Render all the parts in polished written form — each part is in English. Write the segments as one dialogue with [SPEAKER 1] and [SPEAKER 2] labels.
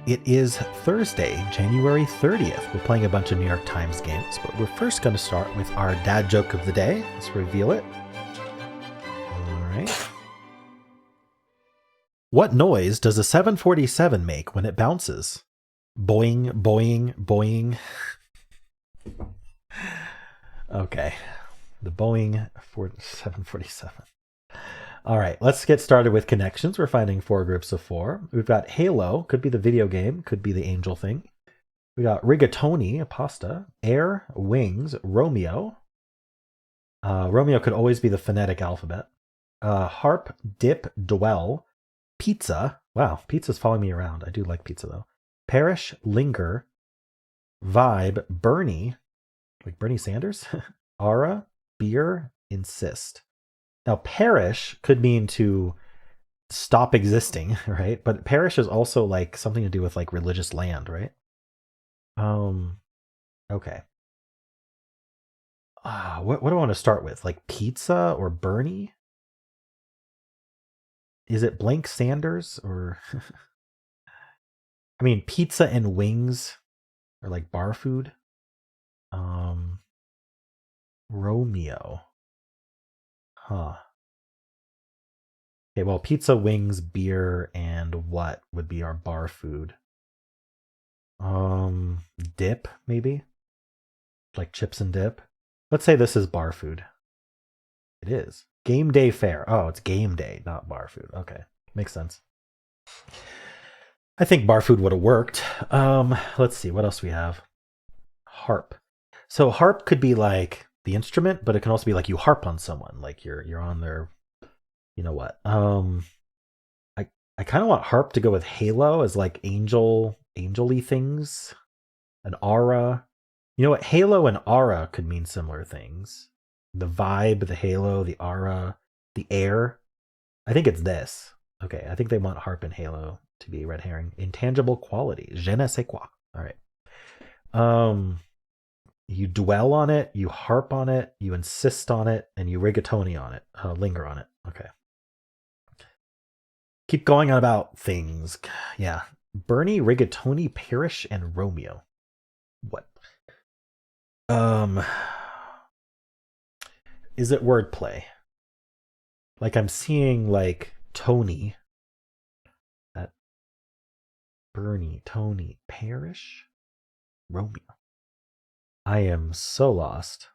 [SPEAKER 1] It is Thursday, January 30th. We're playing a bunch of New York Times games, but we're first going to start with our dad joke of the day. Let's reveal it. All right. What noise does a 747 make when it bounces? Boing, boing, boing. Okay. The Boeing 747. All right, let's get started with connections. We're finding 4 groups of 4. We've got Halo, could be the video game, could be the angel thing. We got rigatoni, a pasta. Air, wings, Romeo. Romeo could always be the phonetic alphabet. Harp, dip, dwell. Pizza. Wow, pizza's following me around. I do like pizza though. Perish, linger. Vibe, Bernie. Like Bernie Sanders. Aura, beer, insist. Now, perish could mean to stop existing, right? But perish is also like something to do with like religious land, right? Okay. What do I want to start with? Like pizza or Bernie? Is it blank Sanders or I mean pizza and wings or like bar food? Romeo. Huh. Okay, well, pizza, wings, beer, and what would be our bar food? Dip, maybe? Like chips and dip? Let's say this is bar food. It is. Game day fare. Oh, it's game day, not bar food. Okay. Makes sense. I think bar food would have worked. Let's see, what else we have? Harp. So harp could be like the instrument, but it can also be like you harp on someone, like you're on their you know what. I kind of want harp to go with halo as like angel-y things. An aura. You know what? Halo and aura could mean similar things. The vibe, the halo, the aura, the air. I think it's this. Okay, I think they want harp and halo to be red herring. Intangible quality. Je ne sais quoi. All right. You dwell on it, you harp on it, you insist on it, and you rigatoni on it. Linger on it. Okay. Keep going on about things. Yeah. Bernie, rigatoni, Parrish, and Romeo. What? Is it wordplay? Like I'm seeing like Tony. That Bernie, Tony, Parrish, Romeo. I am so lost.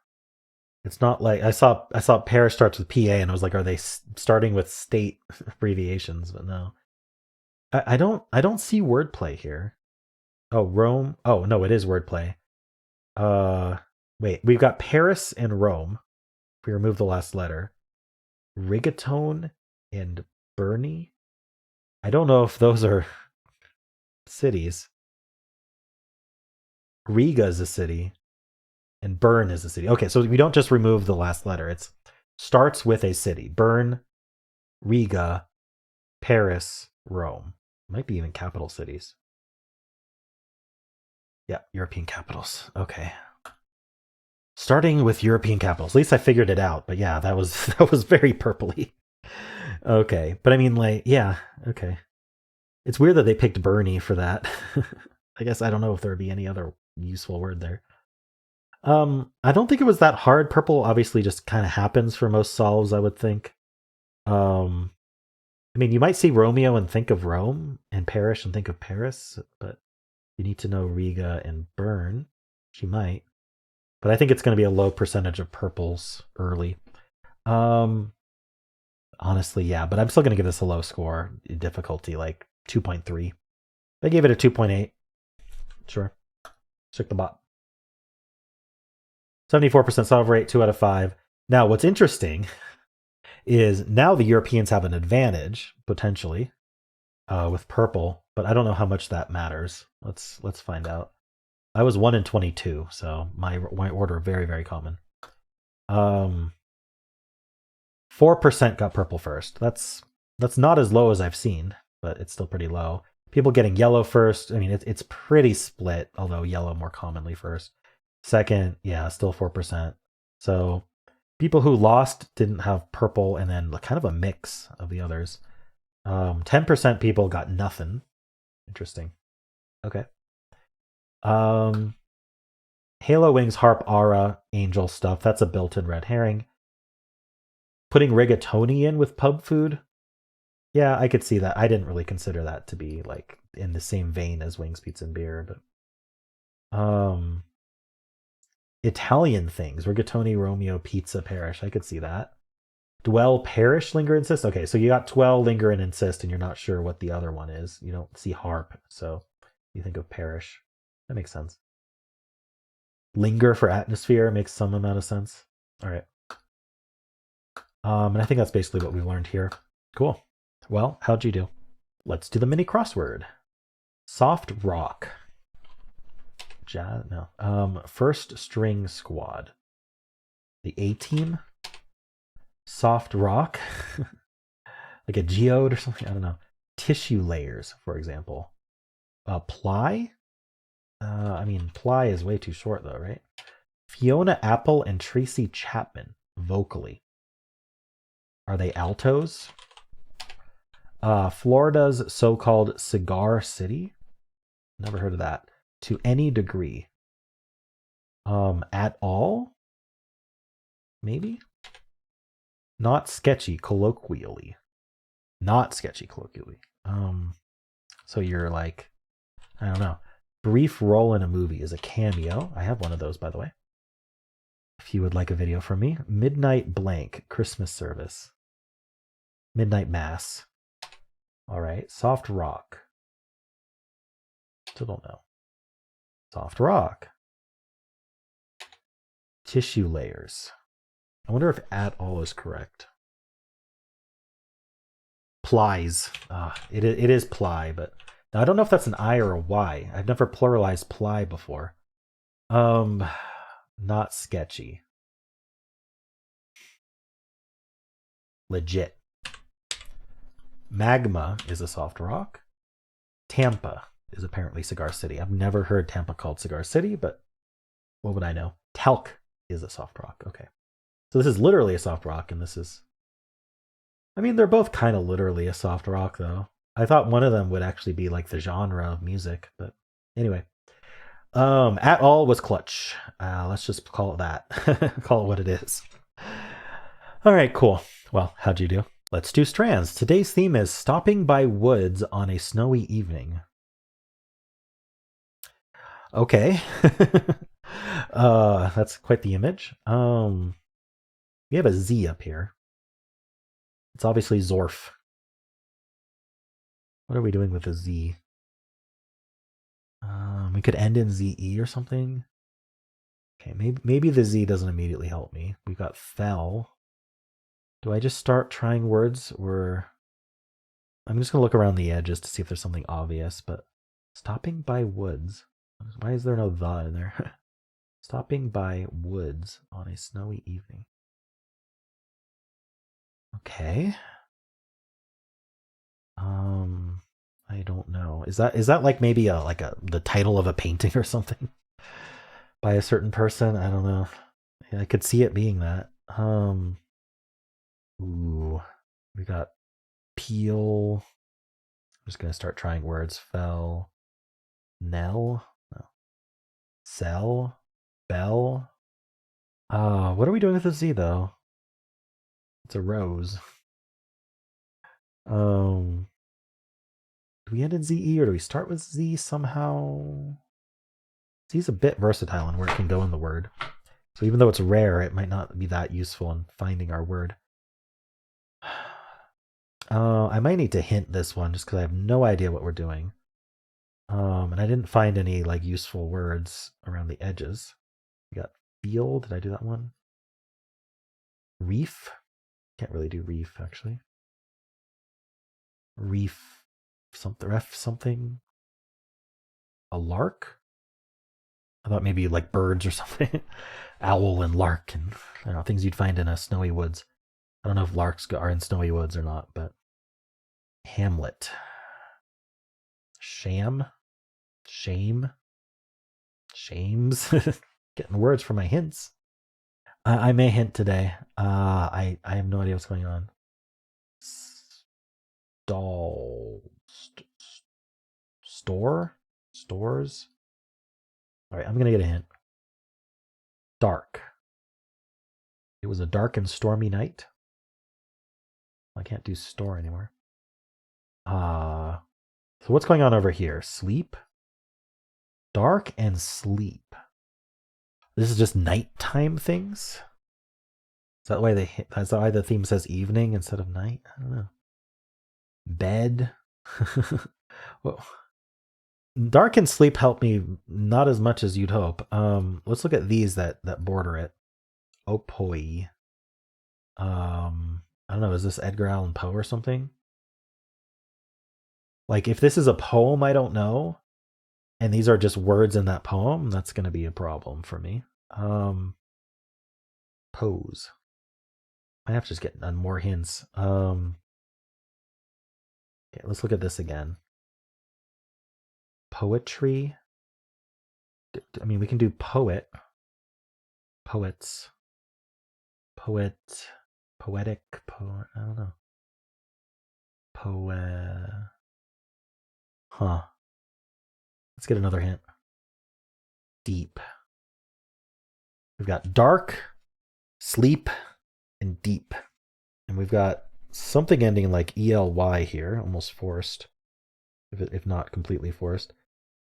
[SPEAKER 1] It's not like I saw Parrish starts with PA and I was like, are they starting with state abbreviations? But no. I don't see wordplay here. Oh, Rome. Oh no, it is wordplay. Wait, we've got Paris and Rome. If we remove the last letter, Rigatone and Bernie. I don't know if those are cities. Riga is a city, and Bern is a city. Okay, so we don't just remove the last letter. It starts with a city. Bern, Riga, Paris, Rome. Might be even capital cities. Yeah, European capitals. Okay. Starting with European capitals. At least I figured it out. But yeah, that was that was very purpley. Okay, but I mean, like, yeah, okay. It's weird that they picked Bernie for that. I guess I don't know if there would be any other useful word there. I don't think it was that hard. Purple obviously just kind of happens for most solves, I would think. Um, I mean, you might see Romeo and think of Rome, and Parish and think of Paris, but you need to know Riga and Bern. She might, but I think it's going to be a low percentage of purples early. Um, Honestly, yeah, but I'm still going to give this a low score. Difficulty like 2.3. I gave it a 2.8. Sure. Check the bot. 74% solve rate, 2 out of 5. Now, what's interesting is now the Europeans have an advantage, potentially, with purple, but I don't know how much that matters. Let's find out. I was 1 in 22, so my order very, very common. 4% got purple first. That's not as low as I've seen, but it's still pretty low. People getting yellow first. I mean, it's pretty split, although yellow more commonly first. Second, yeah, still 4%. So people who lost didn't have purple, and then kind of a mix of the others. 10% people got nothing. Interesting. Okay. Um, Halo Wings, Harp, Aura, Angel stuff. That's a built-in red herring. Putting rigatoni in with pub food. Yeah, I could see that. I didn't really consider that to be like in the same vein as wings, pizza, and beer, but Italian things. Rigatoni, Romeo, pizza, parish. I could see that. Dwell, parish, linger, insist. Okay, so you got dwell, linger, and insist, and you're not sure what the other one is. You don't see harp, so you think of parish. That makes sense. Linger for atmosphere makes some amount of sense. All right. And I think that's basically what we learned here. Cool. Well, how'd you do? Let's do the mini crossword. Soft rock. Jazz? No. First string squad. The A team. Soft rock. Like a geode or something. I don't know. Tissue layers, for example. Ply. I mean, ply is way too short though, right? Fiona Apple and Tracy Chapman vocally. Are they altos? Florida's so-called cigar city. Never heard of that. To any degree. At all? Maybe? Not sketchy colloquially. Not sketchy colloquially. So you're like, I don't know. Brief role in a movie is a cameo. I have one of those, by the way. If you would like a video from me. Midnight blank, Christmas service. Midnight mass. All right. Soft rock. Still don't know. Soft rock. Tissue layers. I wonder if at all is correct. Plies. It is ply, but now I don't know if that's an I or a Y. I've never pluralized ply before. Not sketchy. Legit. Magma is a soft rock. Tampa is apparently Cigar City. I've never heard Tampa called Cigar City, but what would I know? Talc is a soft rock. Okay. So this is literally a soft rock, and this is... I mean, they're both kind of literally a soft rock, though. I thought one of them would actually be like the genre of music, but anyway. At all was clutch. Let's just call it that. Call it what it is. All right, cool. Well, how'd you do? Let's do strands. Today's theme is stopping by woods on a snowy evening. Okay. That's quite the image. We have a Z up here. It's obviously Zorf. What are we doing with a Z? We could end in ZE or something. Okay, maybe the Z doesn't immediately help me. We've got fell. Do I just start trying words, or I'm just gonna look around the edges to see if there's something obvious, but stopping by woods. Why is there no the in there? Stopping by woods on a snowy evening. Okay. I don't know. Is that like maybe the title of a painting or something by a certain person? I don't know. Yeah, I could see it being that. Ooh, we got peel. I'm just gonna start trying words. Fell, Nell, no. Sell, Bell. What are we doing with the Z though? It's a rose. Do we end in ZE or do we start with Z somehow? Z's a bit versatile in where it can go in the word. So even though it's rare, it might not be that useful in finding our word. I might need to hint this one just because I have no idea what we're doing. And I didn't find any like useful words around the edges. We got field. Did I do that one? Reef. Can't really do reef actually. Reef something. Ref something. A lark. I thought maybe like birds or something. Owl and lark and I don't know, things you'd find in a snowy woods. I don't know if larks are in snowy woods or not, but Hamlet. Sham. Shame. Shames. Getting words for my hints. I may hint today. I have no idea what's going on. Stall. Store? Stores. All right, I'm going to get a hint. Dark. It was a dark and stormy night. I can't do store anymore. So what's going on over here? Sleep? Dark and sleep. This is just nighttime things? Is that why that's why the theme says evening instead of night? I don't know. Bed. Well, dark and sleep help me not as much as you'd hope. Let's look at these that border it. Opoi. I don't know, is this Edgar Allan Poe or something? Like, if this is a poem I don't know, and these are just words in that poem, that's going to be a problem for me. Pose. I have to just get more hints. Okay, let's look at this again. Poetry. I mean, we can do poet. Poets. Poet. Poetic. I don't know. Huh. Let's get another hint. Deep. We've got dark, sleep, and deep. And we've got something ending like ELY here, almost forced. If not completely forced.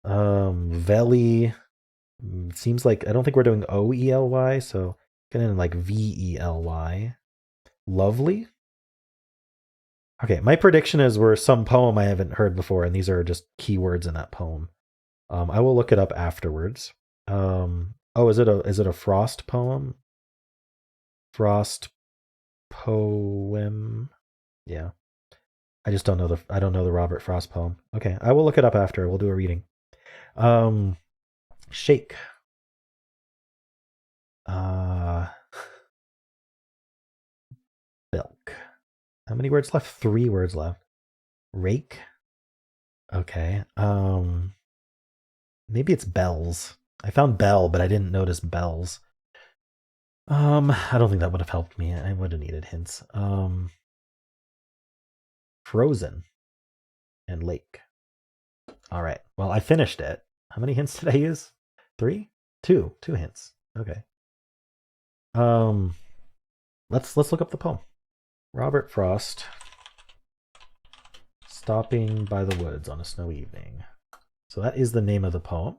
[SPEAKER 1] Veli. Seems like, I don't think we're doing OELY, so getting in like VELY. Lovely. Okay, my prediction is we're some poem I haven't heard before, and these are just keywords in that poem. I will look it up afterwards. Oh, is it a Frost poem? Frost poem. Yeah. I just don't know the Robert Frost poem. Okay, I will look it up after. We'll do a reading. Shake. Bilk. How many words left? 3 words left. Rake. Okay. Maybe it's bells. I found bell, but I didn't notice bells. I don't think that would have helped me. I would have needed hints. Frozen and lake. All right. Well, I finished it. How many hints did I use? 3? 2. 2 hints. Okay. Let's look up the poem. Robert Frost. Stopping by the woods on a snowy evening. So that is the name of the poem.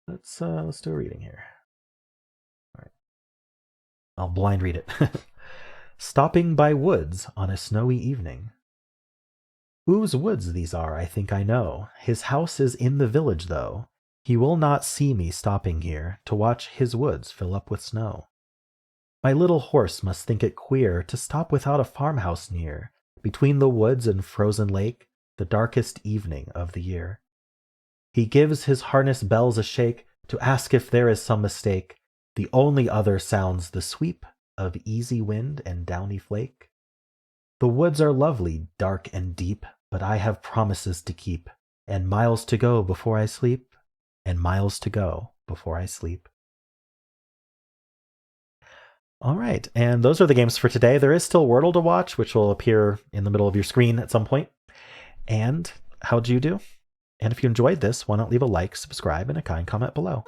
[SPEAKER 1] Let's do a reading here. All right. I'll blind read it. Stopping by woods on a snowy evening. Whose woods these are, I think I know. His house is in the village, though. He will not see me stopping here to watch his woods fill up with snow. My little horse must think it queer to stop without a farmhouse near, between the woods and frozen lake, the darkest evening of the year. He gives his harness bells a shake to ask if there is some mistake. The only other sounds the sweep of easy wind and downy flake. The woods are lovely, dark and deep, but I have promises to keep, and miles to go before I sleep, and miles to go before I sleep. All right, and those are the games for today. There is still Wordle to watch, which will appear in the middle of your screen at some point. And how'd you do? And if you enjoyed this, why not leave a like, subscribe, and a kind comment below.